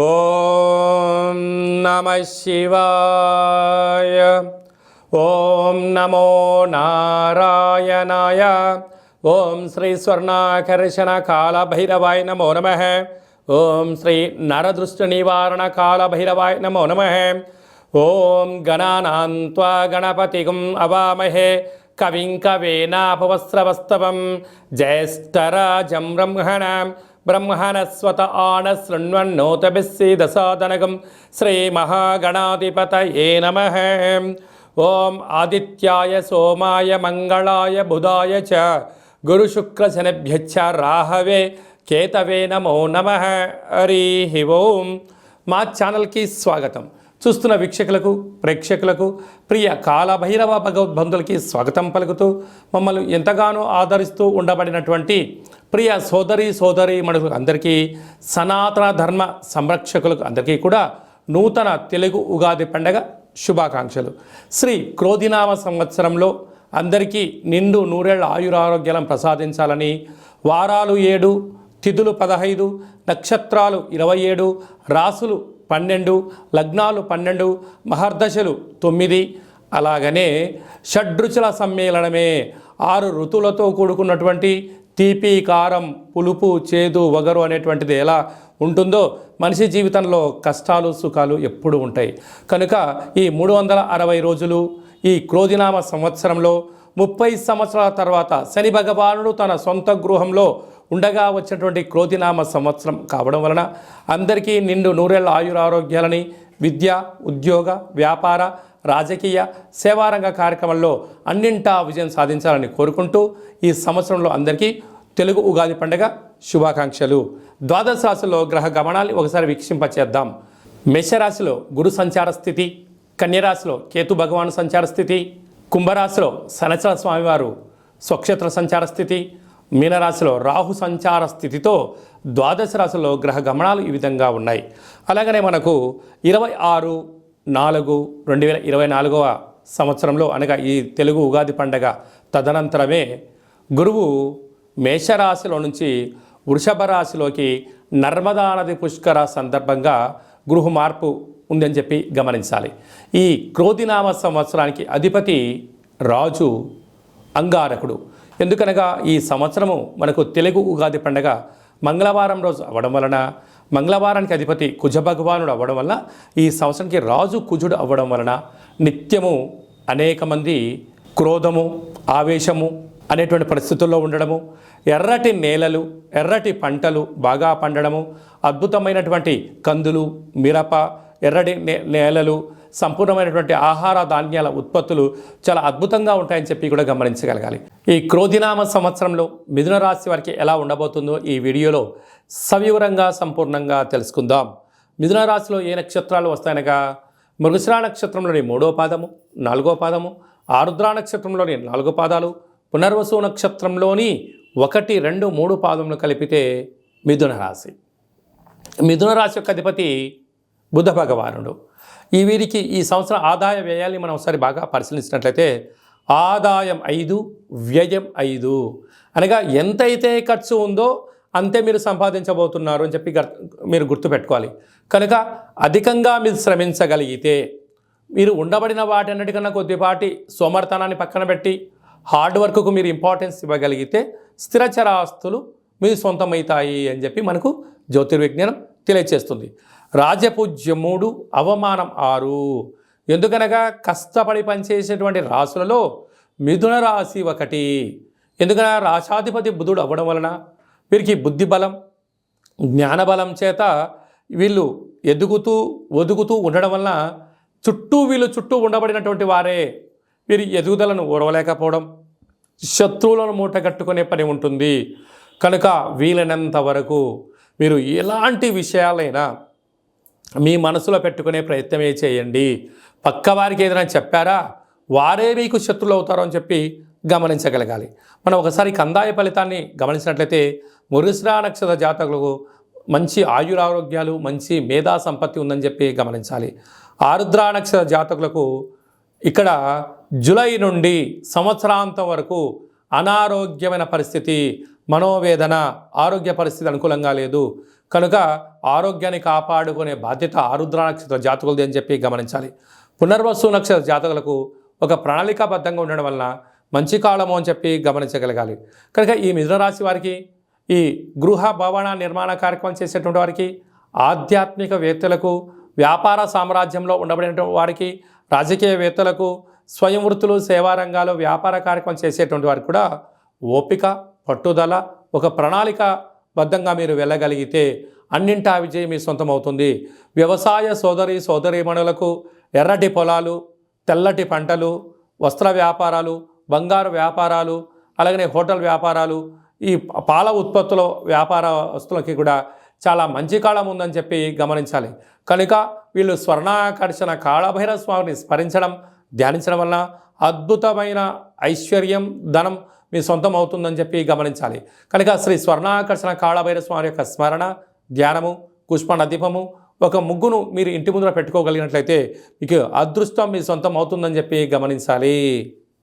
ఓం నమః శివాయ. ఓం నమో నారాయణాయ. ఓం శ్రీ స్వర్ణాకర్షణ కాల భైరవాయ నమో నమః. ఓం శ్రీ నరదృష్టి నివారణ కాల భైరవాయ నమో నమః. ఓం గణానాం త్వా గణపతిగం అవామహే కవిం కవేనాపవస్రవస్తవం జ్యేష్ఠరాజం బ్రహ్మణస్వత ఆనశృణ్వన్నోతభిస్సీదసాదనగం శ్రీమహాగణాధిపతయే నమః. ఓం ఆదిత్యాయ సోమాయ మంగళాయ బుధాయ చ గురుశుక్రశనిభ్యశ్చ రాహవే కేతవే నమో నమః. హరి ఓం. మా ఛానల్కి స్వాగతం. చూస్తున్న వీక్షకులకు ప్రేక్షకులకు ప్రియ కాలభైరవ భగవద్బంధులకి స్వాగతం పలుకుతూ మమ్మల్ని ఎంతగానో ఆదరిస్తూ ఉండబడినటువంటి ప్రియ సోదరి మనులకు అందరికీ, సనాతన ధర్మ సంరక్షకులకు అందరికీ కూడా నూతన తెలుగు ఉగాది పండగ శుభాకాంక్షలు. శ్రీ క్రోధినామ సంవత్సరంలో అందరికీ నిండు నూరేళ్ల ఆయురారోగ్యాలను ప్రసాదించాలని, వారాలు 7, తిథులు 15, నక్షత్రాలు 27, రాసులు 12, లగ్నాలు 12, మహర్దశలు 9, అలాగనే షడ్రుచుల సమ్మేళనమే 6 ఋతువులతో కూడుకున్నటువంటి తీపి, కారం, పులుపు, చేదు, వగరు అనేటువంటిది ఎలా ఉంటుందో మనిషి జీవితంలో కష్టాలు సుఖాలు ఎప్పుడు ఉంటాయి. కనుక ఈ 360 రోజులు ఈ క్రోధినామ సంవత్సరంలో 30 సంవత్సరాల తర్వాత శని భగవానుడు తన సొంత గృహంలో ఉండగా వచ్చినటువంటి క్రోధినామ సంవత్సరం కావడం వలన అందరికీ నిండు నూరేళ్ల ఆయురారోగ్యాలని, విద్య, ఉద్యోగ, వ్యాపార, రాజకీయ, సేవారంగ కార్యక్రమంలో అన్నింటా విజయం సాధించాలని కోరుకుంటూ ఈ సంవత్సరంలో అందరికీ తెలుగు ఉగాది పండుగ శుభాకాంక్షలు. ద్వాదశ రాశిలో గ్రహ గమనాన్ని ఒకసారి వీక్షింపచేద్దాం. మేషరాశిలో గురు సంచార స్థితి, కన్యరాశిలో కేతు భగవాను సంచార స్థితి, కుంభరాశిలో శనిచర స్వామివారు స్వక్షేత్ర సంచార స్థితి, మీనరాశిలో రాహు సంచార స్థితితో ద్వాదశ రాశిలో గ్రహ గమనాలు ఈ విధంగా ఉన్నాయి. అలాగనే మనకు 26/4/2024 సంవత్సరంలో అనగా ఈ తెలుగు ఉగాది పండగ తదనంతరమే గురువు మేషరాశిలో నుంచి వృషభ రాశిలోకి నర్మదా నది పుష్కర సందర్భంగా గృహ మార్పు ఉందని చెప్పి గమనించాలి. ఈ క్రోధినామ సంవత్సరానికి అధిపతి రాజు అంగారకుడు. ఎందుకనగా ఈ సంవత్సరము మనకు తెలుగు ఉగాది పండగ మంగళవారం రోజు అవ్వడం వలన, మంగళవారానికి అధిపతి కుజ భగవానుడు అవ్వడం వలన, ఈ సంవత్సరానికి రాజు కుజుడు అవ్వడం వలన నిత్యము అనేక మంది క్రోధము, ఆవేశము అనేటువంటి పరిస్థితుల్లో ఉండడము, ఎర్రటి నేలలు, ఎర్రటి పంటలు బాగా పండడము, అద్భుతమైనటువంటి కందులు, మిరప, ఎర్రటి నేలలు, సంపూర్ణమైనటువంటి ఆహార ధాన్యాల ఉత్పత్తులు చాలా అద్భుతంగా ఉంటాయని చెప్పి కూడా గమనించగలగాలి. ఈ క్రోధినామ సంవత్సరంలో మిథున రాశి వారికి ఎలా ఉండబోతుందో ఈ వీడియోలో సవివరంగా సంపూర్ణంగా తెలుసుకుందాం. మిథున రాశిలో ఏ నక్షత్రాలు వస్తాయనగా మృగశిర నక్షత్రంలోని 3వ పాదము, 4వ పాదము, ఆరుద్ర నక్షత్రంలోని 4 పాదాలు, పునర్వసు నక్షత్రంలోని 1, 2, 3 పాదములు కలిపితే మిథున రాశి. మిథున రాశి యొక్క అధిపతి బుధ భగవానుడు. ఈ వీరికి ఈ సంవత్సరం ఆదాయ వ్యయాల్ని మనం ఒకసారి బాగా పరిశీలించినట్లయితే ఆదాయం 5, వ్యయం 5 అనగా ఎంతైతే ఖర్చు ఉందో అంతే మీరు సంపాదించబోతున్నారు అని చెప్పి మీరు గుర్తుపెట్టుకోవాలి. కనుక అధికంగా మీరు శ్రమించగలిగితే, మీరు ఉండబడిన వాటన్నిటికన్నా కొద్దిపాటి సోమర్థనాన్ని పక్కన పెట్టి హార్డ్ వర్క్కు మీరు ఇంపార్టెన్స్ ఇవ్వగలిగితే స్థిరచరాస్తులు మీ సొంతమవుతాయి అని చెప్పి మనకు జ్యోతిర్విజ్ఞానం తెలియచేస్తుంది. రాజపూజ్యం 3, అవమానం 6. ఎందుకనగా కష్టపడి పనిచేసేటువంటి రాశులలో మిథున రాశి ఒకటి. ఎందుకనగా రాశాధిపతి బుధుడు అవ్వడం వలన వీరికి బుద్ధి బలం, జ్ఞానబలం చేత వీళ్ళు ఒదుగుతూ ఉండడం వలన వీళ్ళు చుట్టూ ఉండబడినటువంటి వారే వీరి ఎదుగుదలను ఓడవలేకపోవడం, శత్రువులను మూటగట్టుకునే పని ఉంటుంది. కనుక వీలైనంత వరకు మీరు ఎలాంటి విషయాలైనా మీ మనసులో పెట్టుకునే ప్రయత్నమే చేయండి. పక్కవారికి ఏదైనా చెప్పారా వారే మీకు శత్రువులు అవుతారో అని చెప్పి గమనించగలగాలి. మనం ఒకసారి కందాయ ఫలితాన్ని గమనించినట్లయితే మృగశిర నక్షత్ర జాతకులకు మంచి ఆయురారోగ్యాలు, మంచి మేధా సంపత్తి ఉందని చెప్పి గమనించాలి. ఆరుద్ర నక్షత్ర జాతకులకు ఇక్కడ జూలై నుండి సంవత్సరాంతం వరకు అనారోగ్యమైన పరిస్థితి, మనోవేదన, ఆరోగ్య పరిస్థితి అనుకూలంగా లేదు. కనుక ఆరోగ్యాన్ని కాపాడుకునే బాధ్యత ఆరుద్ర నక్షత్ర జాతకులది అని చెప్పి గమనించాలి. పునర్వసు నక్షత్ర జాతకులకు ఒక ప్రణాళికాబద్ధంగా ఉండడం వలన మంచి కాలము అని చెప్పి గమనించగలగాలి. కనుక ఈ మిథున రాశి వారికి, ఈ గృహ భవన నిర్మాణ కార్యక్రమం చేసేటువంటి వారికి, ఆధ్యాత్మికవేత్తలకు, వ్యాపార సామ్రాజ్యంలో ఉండబడినటువంటి వారికి, రాజకీయవేత్తలకు, స్వయం వృత్తులు, సేవా రంగాలు, వ్యాపార కార్యక్రమం చేసేటువంటి వారికి కూడా ఓపిక, పట్టుదల, ఒక ప్రణాళికాబద్ధంగా మీరు వెళ్ళగలిగితే అన్నింటా విజయం మీ సొంతం అవుతుంది. వ్యవసాయ సోదరీమణులకు ఎర్రటి పొలాలు, తెల్లటి పంటలు, వస్త్ర వ్యాపారాలు, బంగారు వ్యాపారాలు, అలాగనే హోటల్ వ్యాపారాలు, ఈ పాల ఉత్పత్తుల వ్యాపారస్తులకి కూడా చాలా మంచి కాలం ఉందని చెప్పి గమనించాలి. కనుక వీళ్ళు స్వర్ణాకర్షణ కాళభైరవ స్వామిని స్మరించడం, ధ్యానించడం వలన అద్భుతమైన ఐశ్వర్యం, ధనం మీ సొంతం అవుతుందని చెప్పి గమనించాలి. కనుక శ్రీ స్వర్ణాకర్షణ కాళభైరవ స్వామి యొక్క స్మరణ, ధ్యానము, పుష్ప దీపము, ఒక ముగ్గును మీరు ఇంటి ముందర పెట్టుకోగలిగినట్లయితే మీకు అదృష్టం మీ సొంతం అవుతుందని చెప్పి గమనించాలి.